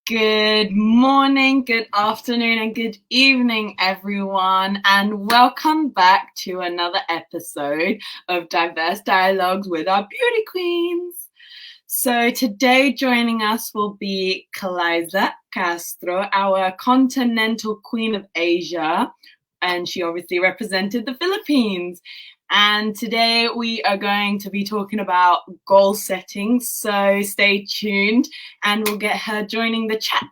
Good morning, good afternoon, and good evening, everyone, and welcome back to another episode of Diverse Dialogues with our beauty queens. So today joining us will be Klyza Castro, our continental queen of Asia, and she obviously represented the Philippines. And today we are going to be talking about goal setting, so stay tuned and we'll get her joining the chat.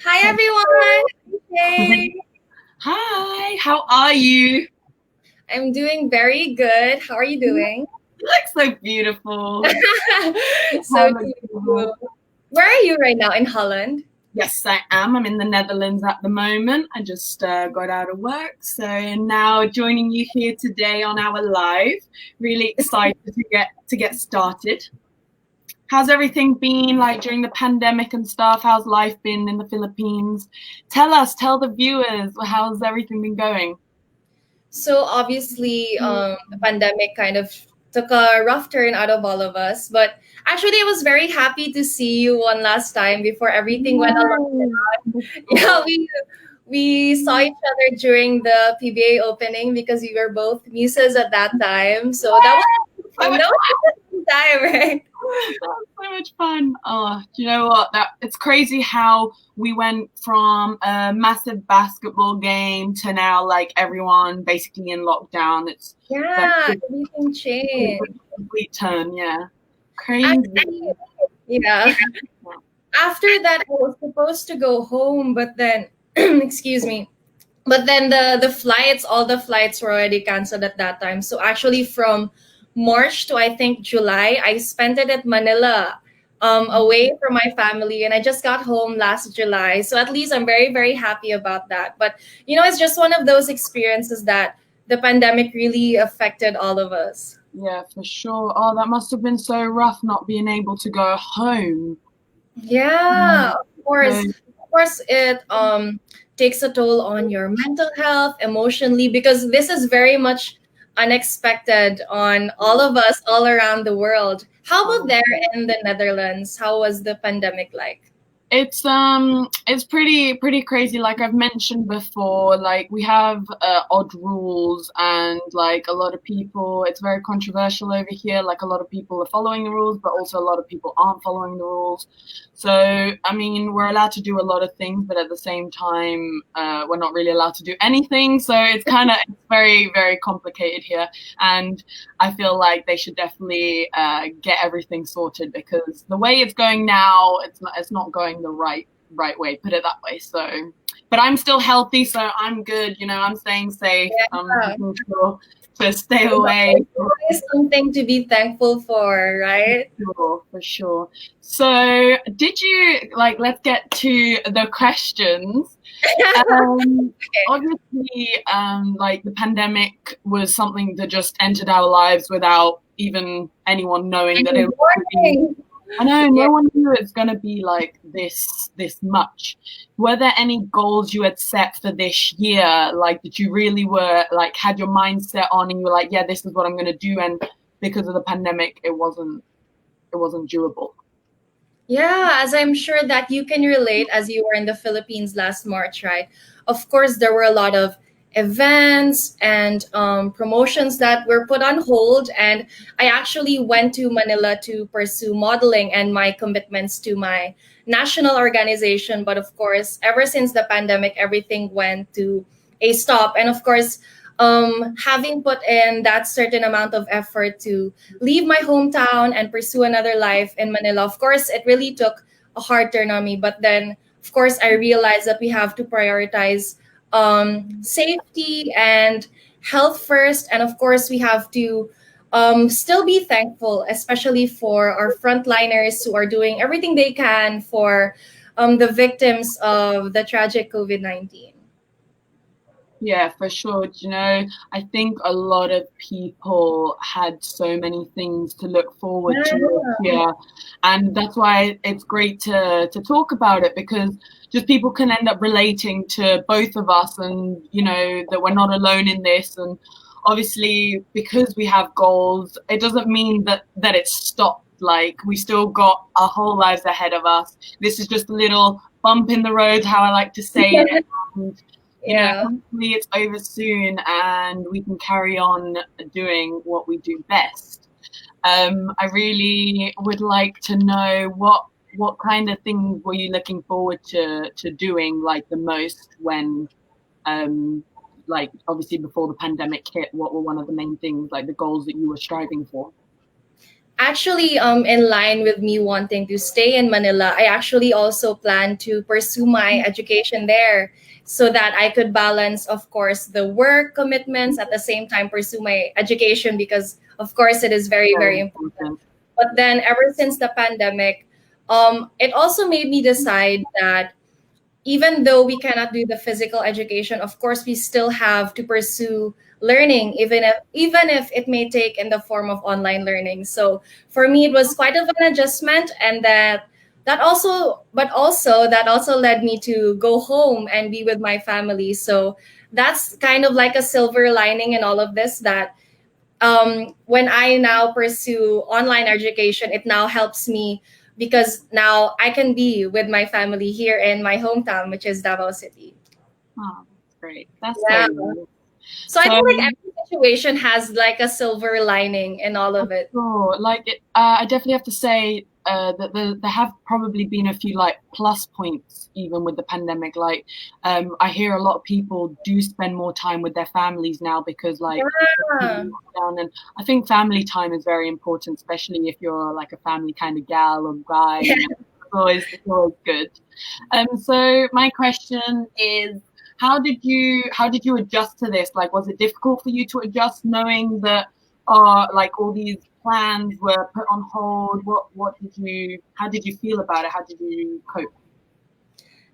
Hi everyone! Hey. Hi, how are you? I'm doing very good. How are you doing? You look so beautiful. So beautiful. Where are you right now? In Holland? Yes, I am. I'm in the Netherlands at the moment. I just got out of work. So now joining you here today on our live. Really excited to get started. How's everything been like during the pandemic and stuff? How's life been in the Philippines? Tell the viewers, how's everything been going? So obviously, the pandemic kind of took a rough turn out of all of us. But actually, I was very happy to see you one last time before everything went along. Yeah, we saw each other during the PBA opening because we were both muses at that time. So that was fun. That was a fun time, right? That was so much fun. Oh, do you know what? It's crazy how we went from a massive basketball game to now like everyone basically in lockdown. It's everything changed. Complete turn, yeah. Crazy. Yeah. After that, I was supposed to go home, but then, excuse me, but then all the flights were already canceled at that time. So actually, from March to I think July, I spent it at Manila, away from my family, and I just got home last July. So at least I'm very, very happy about that. But it's just one of those experiences that the pandemic really affected all of us. Yeah, for sure. Oh, that must have been so rough not being able to go home. Yeah, of course. Of course, it takes a toll on your mental health, emotionally, because this is very much unexpected on all of us all around the world. How about there in the Netherlands? How was the pandemic like? It's pretty crazy. Like I've mentioned before, like we have odd rules, and like a lot of people, it's very controversial over here. Like a lot of people are following the rules, but also a lot of people aren't following the rules. So I mean, we're allowed to do a lot of things, but at the same time, we're not really allowed to do anything. So it's very, very complicated here, and I feel like they should definitely get everything sorted, because the way it's going now, it's not going the right way, put it that way. So, but I'm still healthy, so I'm good. I'm staying safe. I'm making sure to stay away. It's something to be thankful for, right? For sure. So did you let's get to the questions. Obviously, like the pandemic was something that just entered our lives without even anyone knowing that it was. I know, no one knew it's going to be like this much. Were there any goals you had set for this year, like that you really were like had your mind set on, and you were like, yeah, this is what I'm going to do, and because of the pandemic, it wasn't doable? Yeah, as I'm sure that you can relate, as you were in the Philippines last March, right? Of course, there were a lot of events and promotions that were put on hold. And I actually went to Manila to pursue modeling and my commitments to my national organization. But of course, ever since the pandemic, everything went to a stop. And of course, having put in that certain amount of effort to leave my hometown and pursue another life in Manila, of course, it really took a hard turn on me. But then, of course, I realized that we have to prioritize safety and health first. And of course, we have to still be thankful, especially for our frontliners who are doing everything they can for the victims of the tragic COVID-19. Yeah, for sure. I think a lot of people had so many things to look forward to this year. And that's why it's great to talk about it, because just people can end up relating to both of us, and, that we're not alone in this. And obviously, because we have goals, it doesn't mean that it's stopped. Like, we still got our whole lives ahead of us. This is just a little bump in the road, how I like to say it. And, Yeah. hopefully it's over soon and we can carry on doing what we do best. I really would like to know what kind of things were you looking forward to doing like the most when like obviously before the pandemic hit, what were one of the main things, like the goals that you were striving for? Actually, in line with me wanting to stay in Manila, I actually also plan to pursue my education there so that I could balance, of course, the work commitments at the same time pursue my education because, of course, it is very, Very very important. important. But then, ever since the pandemic, it also made me decide that even though we cannot do the physical education, of course, we still have to pursue learning, even if it may take in the form of online learning. So for me, it was quite of an adjustment, and that also led me to go home and be with my family. So that's kind of like a silver lining in all of this that when I now pursue online education, it now helps me because now I can be with my family here in my hometown, which is Davao City. Oh, that's great. That's Yeah. so nice. So I So think like every situation has like a silver lining in all of it. sure. Like I definitely have to say that there have probably been a few like plus points even with the pandemic. Like I hear a lot of people do spend more time with their families now because like Yeah. down, and I think family time is very important, especially if you're like a family kind of gal or guy. It's always good. So my question is, how did you adjust to this? Like, was it difficult for you to adjust knowing that like all these plans were put on hold? How did you feel about it? How did you cope?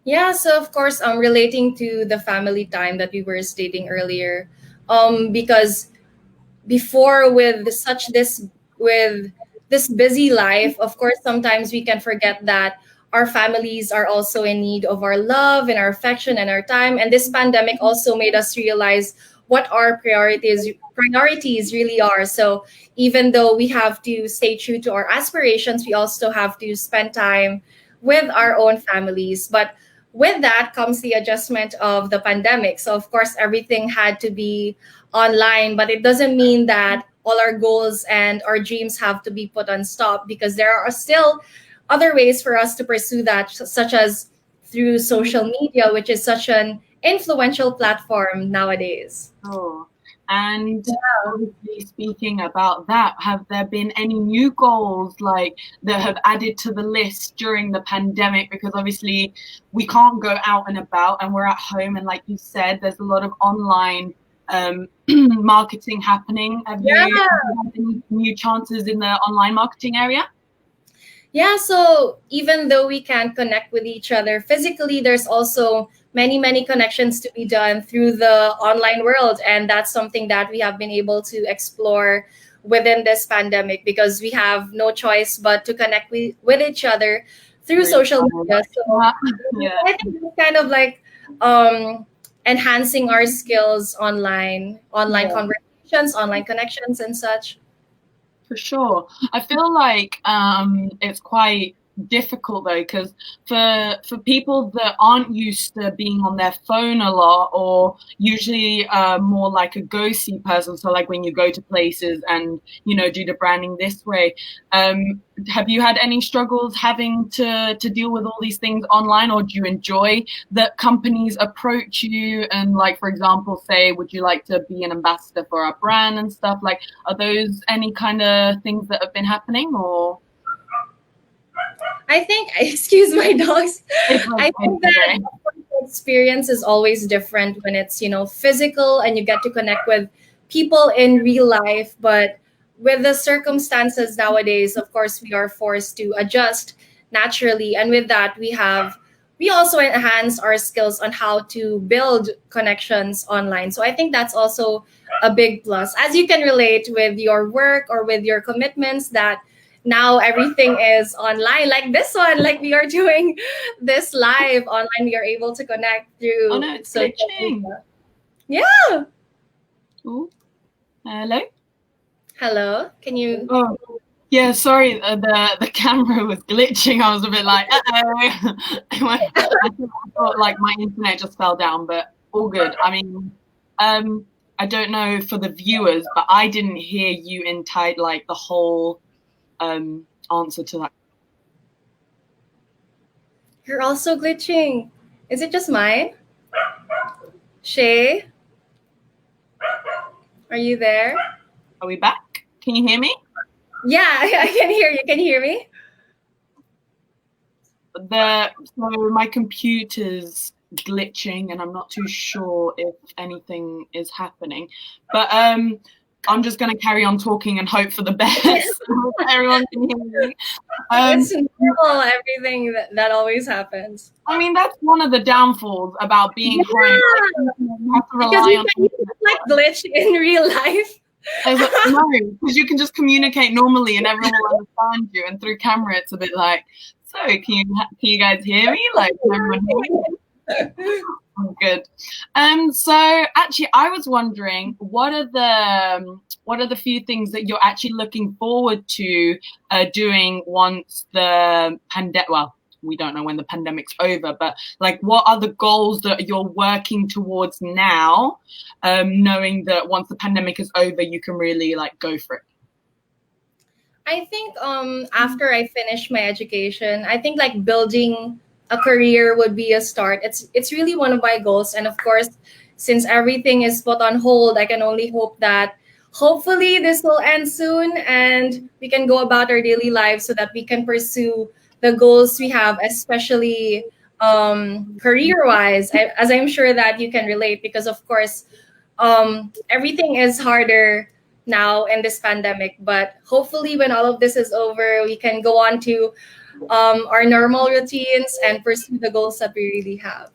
Yeah, so of course, relating to the family time that we were stating earlier, because before with this busy life, of course sometimes we can forget that our families are also in need of our love and our affection and our time, and this pandemic also made us realize what our priorities really are. So even though we have to stay true to our aspirations, we also have to spend time with our own families. But with that comes the adjustment of the pandemic, so of course everything had to be online, but it doesn't mean that all our goals and our dreams have to be put on stop because there are still other ways for us to pursue that, such as through social media, which is such an influential platform nowadays. Sure. And obviously, speaking about that, have there been any new goals like that have added to the list during the pandemic? Because obviously, we can't go out and about, and we're at home. And like you said, there's a lot of online marketing happening. Have you Yeah. had any new chances in the online marketing area? Yeah, so even though we can't connect with each other physically, there's also many, many connections to be done through the online world. And that's something that we have been able to explore within this pandemic because we have no choice but to connect with each other through Really? social media. So Yeah. I think it's kind of like um, enhancing our skills online Yeah. conversations, online connections, and such. For sure. I feel like it's quite difficult though, because for people that aren't used to being on their phone a lot, or usually more like a go-see person, so like when you go to places and do the branding this way, have you had any struggles having to deal with all these things online, or do you enjoy that companies approach you and, like, for example, say, would you like to be an ambassador for our brand and stuff? Like, are those any kind of things that have been happening, or I think, excuse my dogs. it's I think that okay? the experience is always different when it's, physical and you get to connect with people in real life. But with the circumstances nowadays, of course, we are forced to adjust naturally. And with that, we also enhance our skills on how to build connections online. So I think that's also a big plus. As you can relate with your work or with your commitments, that now everything is online, like this one, like we are doing this live online, we are able to connect Oh through no, it's social glitching. media. Yeah. Oh, hello. Hello, can you? Oh. Yeah, sorry, the camera was glitching. I was a bit like, uh-oh. I thought like my internet just fell down, but all good. I mean, I don't know for the viewers, but I didn't hear you entire like the whole answer to that. You're also glitching. Is it just mine? Shay, are you there? Are we back? Can you hear me? Yeah, I can hear you. Can you hear me? So my computer's glitching and I'm not too sure if anything is happening. But I'm just gonna carry on talking and hope for the best. Everyone can hear me. It's normal, everything that always happens. I mean, that's one of the downfalls about being home. Like, you have to Because rely you on can like glitch in real life. no, because you can just communicate normally and everyone will understand you. And through camera, it's a bit like, so can you guys hear me? Like, can everyone hear me? Oh, good. So actually, I was wondering, what are the few things that you're actually looking forward to doing once the pandemic? Well, we don't know when the pandemic's over, but like, what are the goals that you're working towards now, knowing that once the pandemic is over, you can really like go for it? I think after I finish my education, I think like building a career would be a start. It's really one of my goals, and of course, since everything is put on hold, I can only hope that hopefully this will end soon and we can go about our daily lives so that we can pursue the goals we have, especially career wise, as I'm sure that you can relate, because of course everything is harder now in this pandemic. But hopefully, when all of this is over, we can go on to our normal routines and pursue the goals that we really have.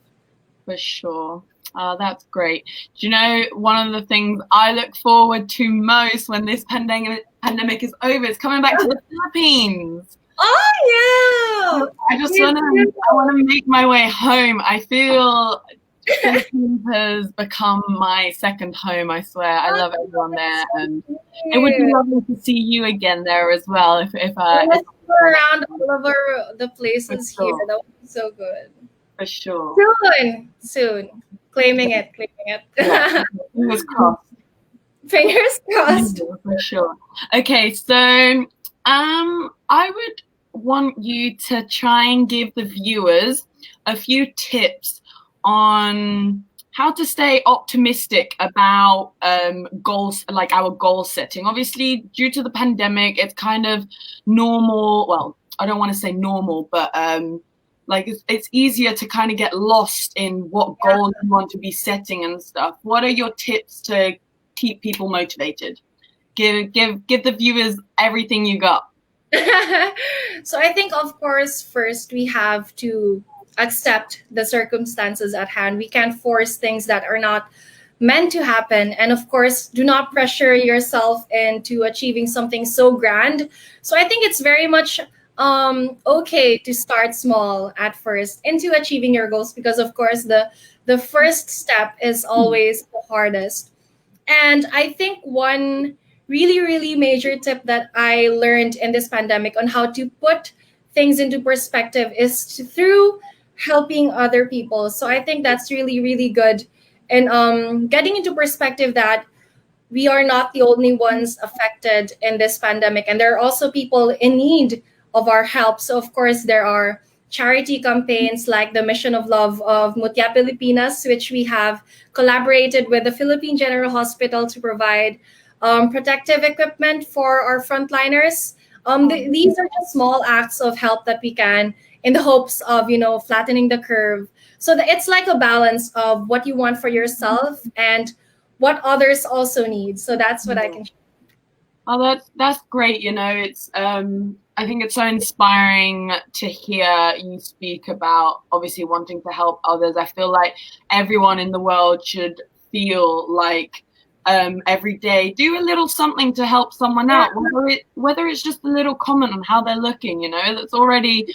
For sure. Oh, that's great. Do you know one of the things I look forward to most when this pandemic is over is coming back to the Philippines. Oh I just want to make my way home. I feel Philippines has become my second home. I swear, I love everyone there, and it would be lovely to see you again there as well. If let's go around all over the places here. That would be so good. For sure. Soon. Claiming it. Yeah. Fingers crossed. Fingers crossed. For sure. Okay, so I would want you to try and give the viewers a few tips on how to stay optimistic about goals, like our goal setting. Obviously, due to the pandemic, it's kind of normal. Well, I don't want to say normal, but like it's easier to kind of get lost in what goals you want to be setting and stuff. What are your tips to keep people motivated? Give the viewers everything you got. So I think, of course, first we have to accept the circumstances at hand. We can't force things that are not meant to happen. And of course, do not pressure yourself into achieving something so grand. So I think it's very much okay to start small at first into achieving your goals, because of course the first step is always the hardest. And I think one really major tip that I learned in this pandemic on how to put things into perspective is through helping other people. So I think that's really good, and getting into perspective that we are not the only ones affected in this pandemic, and there are also people in need of our help. So of course there are charity campaigns like the Mission of Love of Mutya Pilipinas, which we have collaborated with the Philippine General Hospital to provide protective equipment for our frontliners. These are just small acts of help that we can, in the hopes of flattening the curve, so that it's like a balance of what you want for yourself and what others also need. So that's what I can share. Oh, that's great. It's I think it's so inspiring to hear you speak about obviously wanting to help others. I feel like everyone in the world should feel like every day do a little something to help someone out, whether it's just a little comment on how they're looking. That's already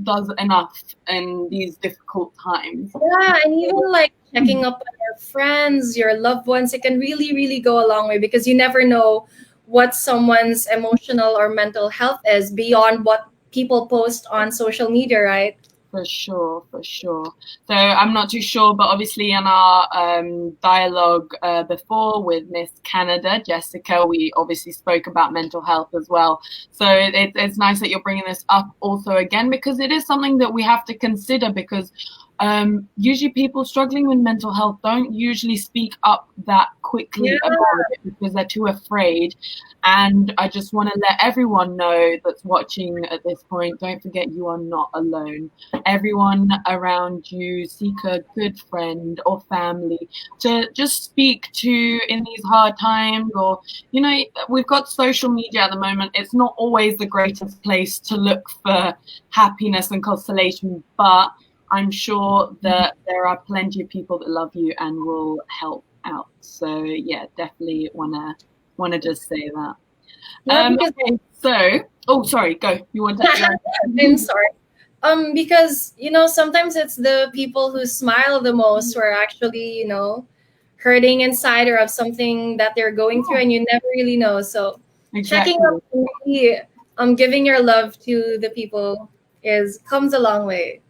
does enough in these difficult times. Yeah, and even like checking up on your friends, your loved ones, it can really go a long way, because you never know what someone's emotional or mental health is beyond what people post on social media, right? For sure, for sure. So I'm not too sure, but obviously in our dialogue before with Miss Canada, Jessica, we obviously spoke about mental health as well. So it's nice that you're bringing this up also again, because it is something that we have to consider, because usually people struggling with mental health don't usually speak up that quickly Yeah. about it because they're too afraid. And I just want to let everyone know that's watching at this point, don't forget you are not alone. Everyone around you, seek a good friend or family to just speak to in these hard times. Or, you know, we've got social media at the moment. It's not always the greatest place to look for happiness and consolation, but I'm sure that there are plenty of people that love you and will help out. So yeah, definitely wanna just say that. Yeah, because Okay, so sorry, go. You want to? I'm sorry. Because sometimes it's the people who smile the most who are actually, hurting inside or of something that they're going through, and you never really know. So checking Exactly. up, and really, giving your love to the people is comes a long way.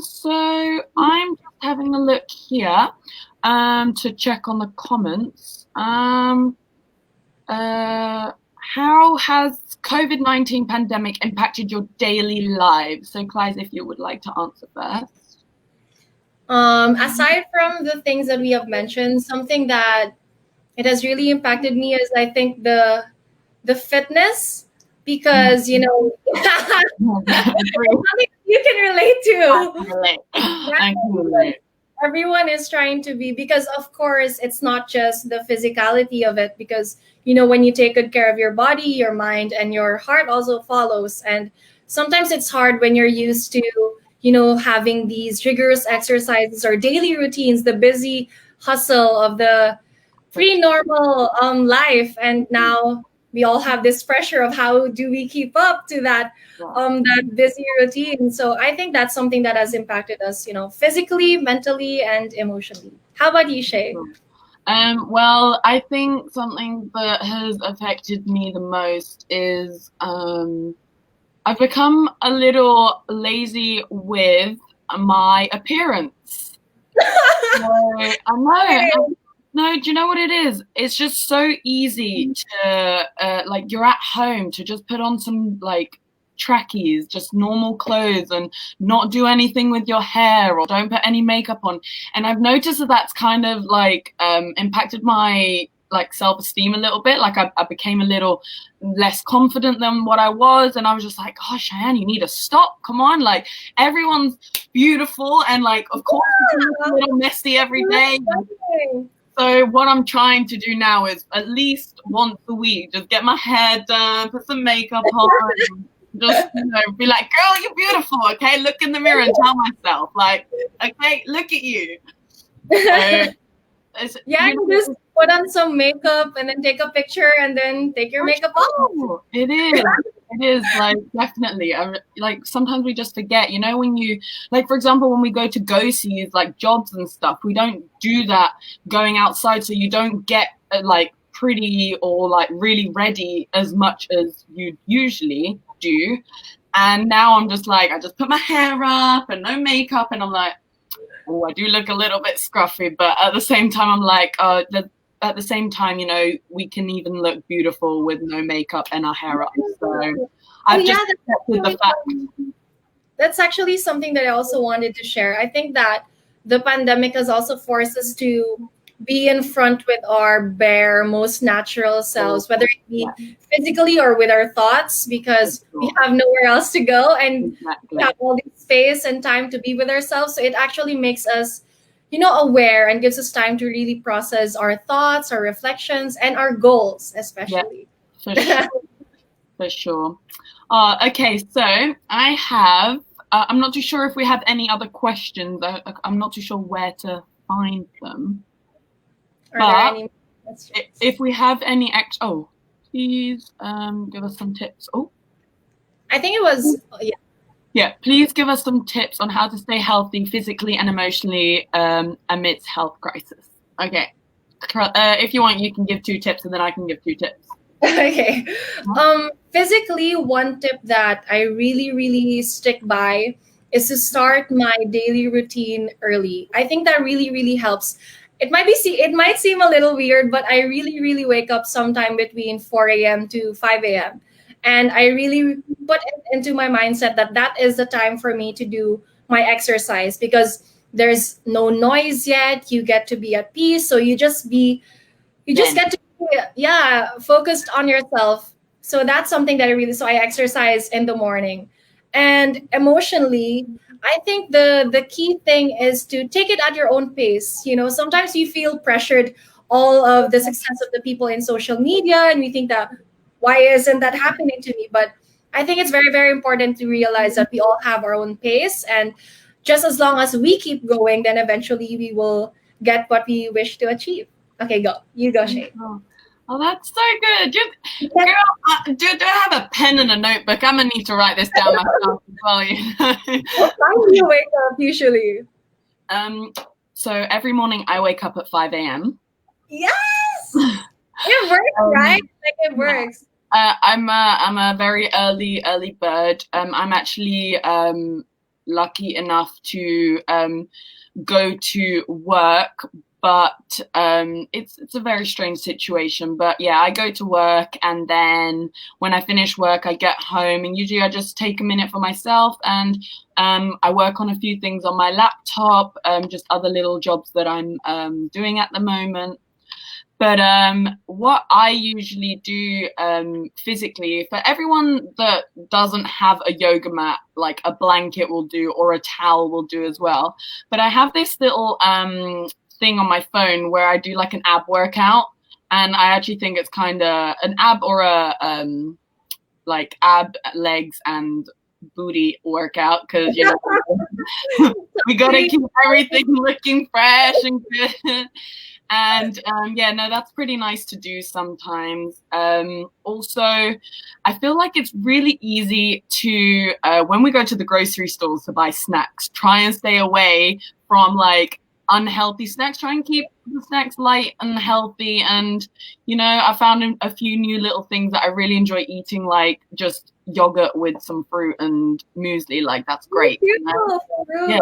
So I'm just having a look here, to check on the comments. How has COVID-19 pandemic impacted your daily lives? So, Klyza, if you would like to answer first. Aside from the things that we have mentioned, something that it has really impacted me is, I think, the fitness, because something you can relate I to. can relate. I can Right? relate. Everyone is trying to be, because of course it's not just the physicality of it, because when you take good care of your body, your mind, and your heart also follows. And sometimes it's hard when you're used to having these rigorous exercises or daily routines, the busy hustle of the pre-normal life, and now we all have this pressure of how do we keep up to that busy routine. So I think that's something that has impacted us, physically, mentally, and emotionally. How about you, Shay? Well, I think something that has affected me the most is I've become a little lazy with my appearance. So, I know. No, do you know what it is? It's just so easy to, like, you're at home to just put on some, like, trackies, just normal clothes, and not do anything with your hair or don't put any makeup on. And I've noticed that that's kind of, like, impacted my, like, self-esteem a little bit. Like, I became a little less confident than what I was. And I was just like, oh, Cheyenne, you need to stop. Come on. Like, everyone's beautiful. And, like, of course, it's a little messy every day. So what I'm trying to do now is at least once a week, just get my hair done, put some makeup on, just be like, "Girl, you're beautiful." Okay, look in the mirror and tell myself, like, "Okay, look at you." So it's, Yeah, you just put on some makeup and then take a picture and then take your makeup off. It is. It is, like, definitely. Like, sometimes we just forget, when you, like, for example, when we go to go see like jobs and stuff, we don't do that going outside, so you don't get like pretty or like really ready as much as you usually do. And now I'm just like, I just put my hair up and no makeup, and I'm like, oh, I do look a little bit scruffy, but at the same time, I'm like, at the same time, we can even look beautiful with no makeup and our hair up. So I've just accepted the fact. That's actually something that I also wanted to share. I think that the pandemic has also forced us to be in front with our bare, most natural selves, whether it be physically or with our thoughts, because we have nowhere else to go, and we have all this space and time to be with ourselves. So it actually makes us, aware, and gives us time to really process our thoughts, our reflections, and our goals, especially. Yeah, for sure. For sure. Okay, so I have, I'm not too sure if we have any other questions. I'm not too sure where to find them. But if we have any please give us some tips. I think it was, yeah. Yeah, please give us some tips on how to stay healthy physically and emotionally amidst health crisis. Okay. If you want, you can give 2 tips, and then I can give 2 tips. Okay. Physically, one tip that I really, really stick by is to start my daily routine early. I think that really, really helps. It might seem a little weird, but I really, really wake up sometime between 4 a.m. to 5 a.m. And I really put it into my mindset that that is the time for me to do my exercise because there's no noise yet. You get to be at peace. So you just Then get to be, yeah, focused on yourself. So that's something that I exercise in the morning. And emotionally, I think the key thing is to take it at your own pace. You know, sometimes you feel pressured all of the success of the people in social media and we think that why isn't that happening to me? But I think it's very, very important to realize that we all have our own pace, and just as long as we keep going, then eventually we will get what we wish to achieve. Okay, go. You go, Shay. oh, that's so good. Girl, do I have a pen and a notebook? I'm gonna need to write this down myself as well. You know? What time do you wake up usually? So every morning I wake up at 5 a.m. Yes! It works, right? Like it works. I'm a very early bird. I'm actually lucky enough to go to work, but it's a very strange situation. But yeah, I go to work, and then when I finish work, I get home, and usually I just take a minute for myself, and I work on a few things on my laptop, just other little jobs that I'm doing at the moment. But what I usually do physically, for everyone that doesn't have a yoga mat, like a blanket will do or a towel will do as well. But I have this little thing on my phone where I do like an ab workout. And I actually think it's kind of an ab or a like ab, legs and booty workout, because, you know, we got to keep everything looking fresh and good. And yeah, no, that's pretty nice to do sometimes. Also, I feel like it's really easy to, when we go to the grocery stores to buy snacks, try and stay away from like unhealthy snacks. Try and keep the snacks light and healthy. And, you know, I found a few new little things that I really enjoy eating, like just yogurt with some fruit and muesli. Like, that's great. You know? Fruits, yeah,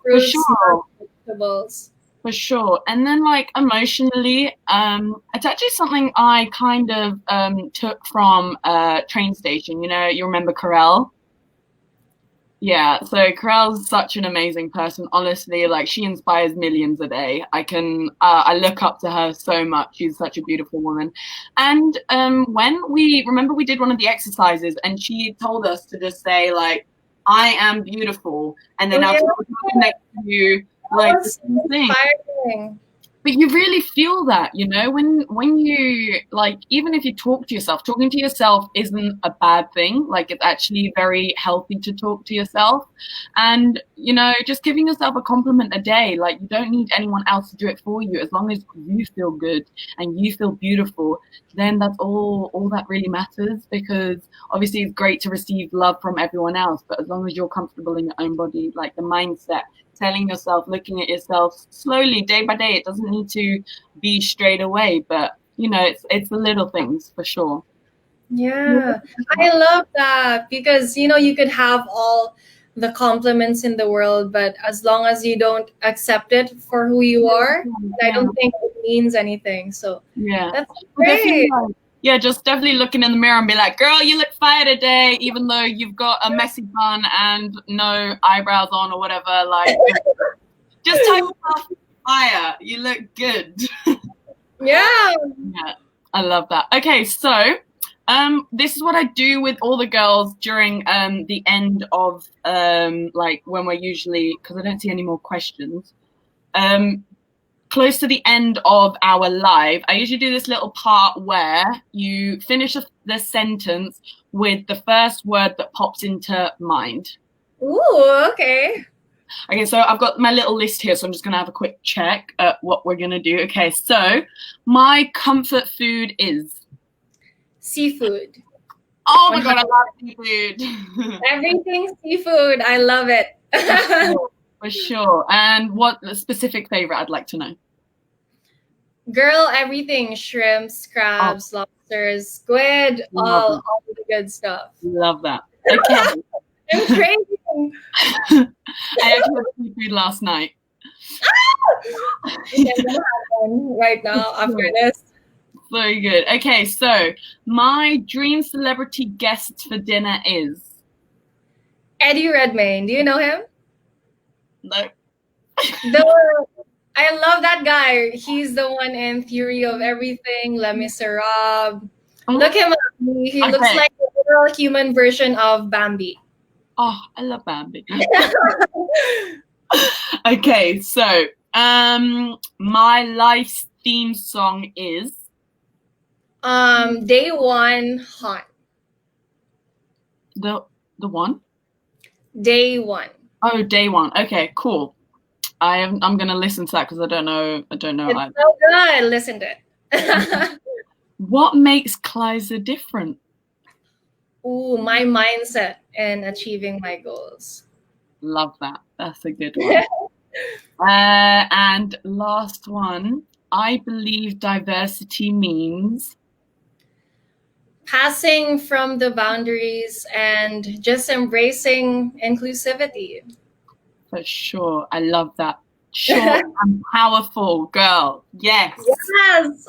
for sure. Vegetables. For sure. And then like emotionally, it's actually something I kind of took from Train Station. You know, you remember Carell? Yeah, so Carell's such an amazing person. Honestly, like she inspires millions a day. I look up to her so much. She's such a beautiful woman. And when we did one of the exercises, and she told us to just say like, "I am beautiful," and then after next to you, like the same thing. Inspiring. But you really feel that, you know, when you, like, even if you talking to yourself isn't a bad thing. Like, it's actually very healthy to talk to yourself. And, you know, just giving yourself a compliment a day, like, you don't need anyone else to do it for you. As long as you feel good and you feel beautiful, then that's all that really matters. Because obviously it's great to receive love from everyone else, but as long as you're comfortable in your own body, like the mindset, telling yourself, looking at yourself slowly, day by day. It doesn't need to be straight away, but you know, it's the little things for sure. Yeah, I love that because you know you could have all the compliments in the world, but as long as you don't accept it for who you are, I don't think it means anything. So yeah, that's great. Yeah, just definitely looking in the mirror and be like, girl, you look fire today, even though you've got a messy bun and no eyebrows on or whatever. Like, just tell yourself, fire, you look good. Yeah. Yeah, I love that. Okay, so this is what I do with all the girls during the end of like when we're usually, because I don't see any more questions. Close to the end of our live, I usually do this little part where you finish the sentence with the first word that pops into mind. Ooh, okay. Okay, so I've got my little list here, so I'm just going to have a quick check at what we're going to do. Okay, so my comfort food is? Seafood. Oh my God, I love seafood. Everything seafood. I love it. For sure. And what specific favorite I'd like to know? Girl, everything. Shrimps, Oh, crabs, lobsters, squid, love that. all the good stuff. Love that. Okay. I'm craving. I actually had seafood last night. Okay, I'm gonna have one right now after this. Very good. Okay, so my dream celebrity guest for dinner is Eddie Redmayne. Do you know him? no. The I love that guy. He's the one in Theory of Everything, Les Miserables. Look him up. He looks Okay. like the literal human version of Bambi. Oh, I love Bambi. Okay, so my life's theme song is Day One Hot. the one? Day One. Oh, Day One. Okay, cool. I'm gonna listen to that because I don't know. It's so good. Listen to it. What makes Klyza different? Ooh, my mindset in achieving my goals. Love that. That's a good one. And last one. I believe diversity means Passing from the boundaries and just embracing inclusivity. for sure. I love that. Short and powerful, girl. Yes. Yes.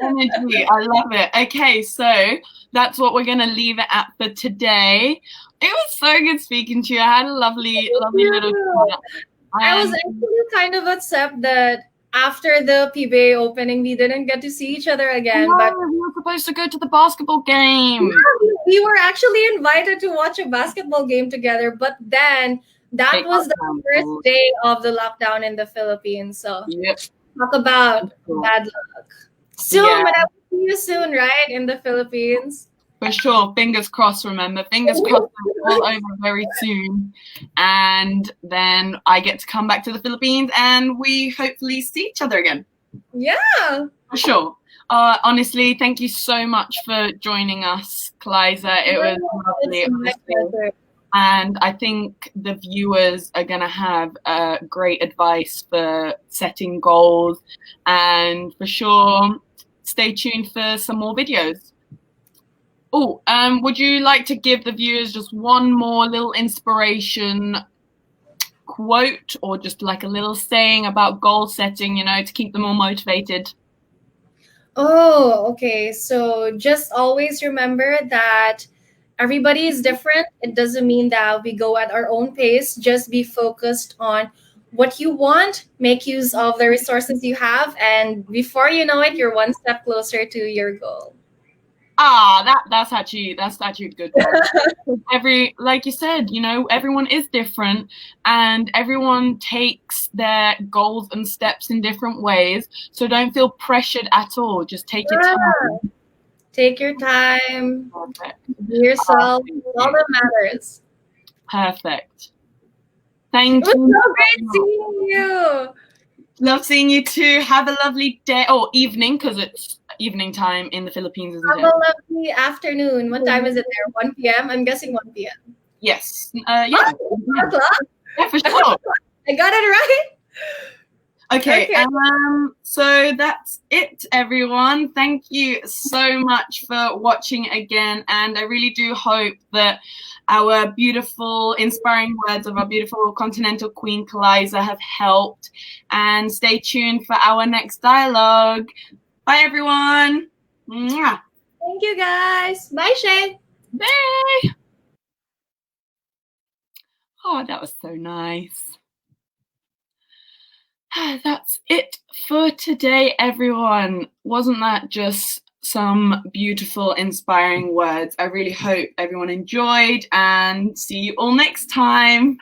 Energy. I love it. Okay, so that's what we're gonna leave it at for today. It was so good speaking to you. I had a lovely little chat. I was actually kind of upset that after the PBA opening, we didn't get to see each other again. But we were supposed to go to the basketball game. Yeah, we were actually invited to watch a basketball game together, but then that was the first day of the lockdown in the Philippines. So talk about bad luck. Soon, but I will see you soon, right? In the Philippines. For sure. Fingers crossed, remember. Fingers crossed all over very soon. And then I get to come back to the Philippines and we hopefully see each other again. Yeah. For sure. Honestly, thank you so much for joining us, Klyza. It was lovely. Honestly. And I think the viewers are going to have great advice for setting goals. And for sure, stay tuned for some more videos. Oh, would you like to give the viewers just one more little inspiration quote or just like a little saying about goal setting, you know, to keep them all motivated? Oh, okay. So just always remember that everybody is different. It doesn't mean that we go at our own pace. Just be focused on what you want, make use of the resources you have, and before you know it, you're one step closer to your goal. That's actually a good one. Like you said, you know, everyone is different and everyone takes their goals and steps in different ways. So don't feel pressured at all. Just take your time. Take your time. Perfect. Be yourself. All that matters. Perfect. Thank you. It was so great seeing you. Love seeing you too. Have a lovely day or evening because it's evening time in the Philippines, isn't it? Have a lovely afternoon. What time is it there? 1 p.m.? I'm guessing 1 p.m. Yes. Yeah. Yeah, for sure. I got it right. Okay. So that's it, everyone. Thank you so much for watching again. And I really do hope that our beautiful, inspiring words of our beautiful continental queen, Klyza, have helped. And stay tuned for our next dialogue. Bye, everyone. Mwah. Thank you, guys. Bye, Shay. Bye. Oh, that was so nice. That's it for today, everyone. Wasn't that just some beautiful, inspiring words? I really hope everyone enjoyed and see you all next time.